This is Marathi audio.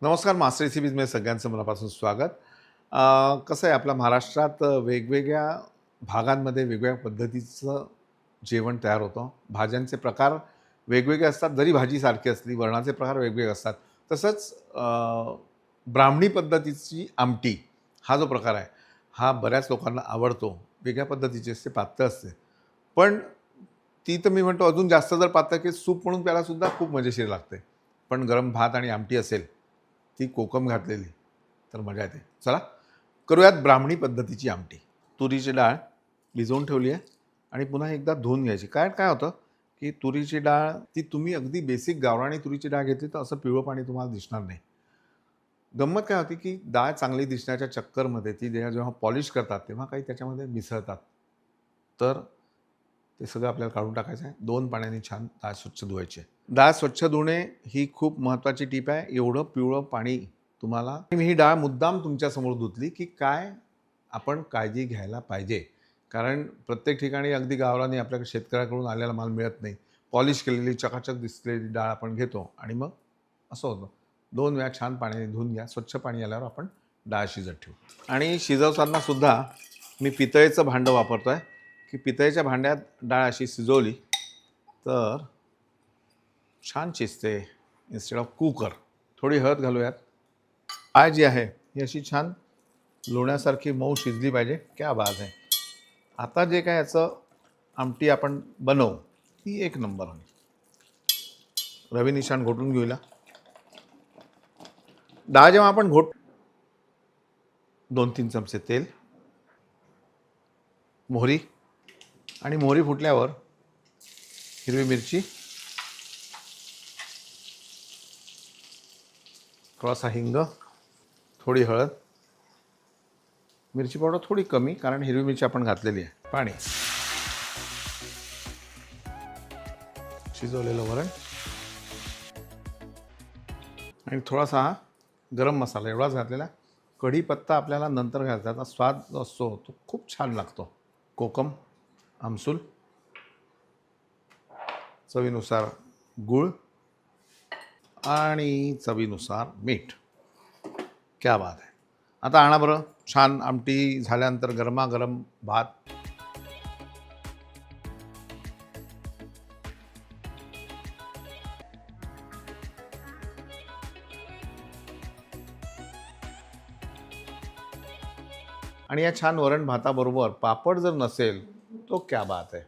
नमस्कार, मास्टर रेसिपीजमध्ये सगळ्यांचं मनापासून स्वागत. कसं आहे, आपल्या महाराष्ट्रात वेगवेगळ्या भागांमध्ये वेगवेगळ्या पद्धतीचं जेवण तयार होतं. भाज्यांचे प्रकार वेगवेगळे असतात, जरी भाजी सारखी असली, वरणाचे प्रकार वेगवेगळे असतात. तसंच ब्राह्मणी पद्धतीची आमटी हा जो प्रकार आहे, हा बऱ्याच लोकांना आवडतो. वेगळ्या पद्धतीची असते, पातळ असते. पण ती तर मी म्हणतो अजून जास्त जर पातळ की सूप म्हणून प्यायलासुद्धा खूप मजेशीर लागते. पण गरम भात आणि आमटी असेल, ती कोकम घातलेली, तर मजा येते. चला करूयात ब्राह्मणी पद्धतीची आमटी. तुरीची डाळ भिजवून ठेवली आहे आणि पुन्हा एकदा धुवून घ्यायची. काय काय होतं की तुरीची डाळ ती तुम्ही अगदी बेसिक गावरानी तुरीची डाळ घेतली तर असं पिवळं पाणी तुम्हाला दिसणार नाही. गंमत काय होती की डाळ चांगली दिसण्याच्या चक्करमध्ये ती जेव्हा पॉलिश करतात तेव्हा काही त्याच्यामध्ये मिसळतात. तर ते सगळं आपल्याला काढून टाकायचं आहे. 2 पाण्याने छान डाळ स्वच्छ धुवायची आहे. डाळ स्वच्छ धुणे ही खूप महत्त्वाची टीप आहे. एवढं पिवळं पाणी तुम्हाला, मी ही डाळ मुद्दाम तुमच्यासमोर धुतली की काय आपण काळजी घ्यायला पाहिजे. कारण प्रत्येक ठिकाणी अगदी गावरानी आपल्याकडे शेतकऱ्याकडून आलेला माल मिळत नाही. पॉलिश केलेली चकाचक दिसलेली डाळ आपण घेतो आणि मग असं होतं. 2 वेळा छान पाण्याने धुवून घ्या. स्वच्छ पाणी आल्यावर आपण डाळ शिजत ठेवू. आणि शिजवताना सुद्धा मी पितळेचं भांडं वापरतो आहे की पितळेच्या भांड्यात डाळ अशी शिजवली तर छान शिजते. Instead of cooker. थोडी हळद घालूयात. डाळ जी आहे ही अशी छान लोण्यासारखी मऊ शिजली पाहिजे. क्या बात आहे. आता जे काय याचं आमटी आपण बनवू ती एक नंबर आहे. रवी निशाण घोटून घेऊया. डाळ जेव्हा आपण 2-3 चमचे तेल, मोहरी आणि मोहरी फुटल्यावर हिरवी मिरची, थोडासा हिंग, थोडी हळद, मिरची पावडर थोडी कमी कारण हिरवी मिरची आपण घातलेली आहे. पाणी, शिजवलेलं वरण आणि थोडासा हा गरम मसाला एवढाच घातलेला. कढीपत्ता आपल्याला नंतर घालायचा. त्याचा स्वाद जो असतो तो खूप छान लागतो. कोकम, आमसूल, चवीनुसार गूळ आणि चवीनुसार मीठ. क्या बात आहे. आता आणा बरं. छान आमटी झाल्यानंतर गरमागरम भात. आणि या छान वरण भाताबरोबर पापड जर नसेल तो क्या बात आहे.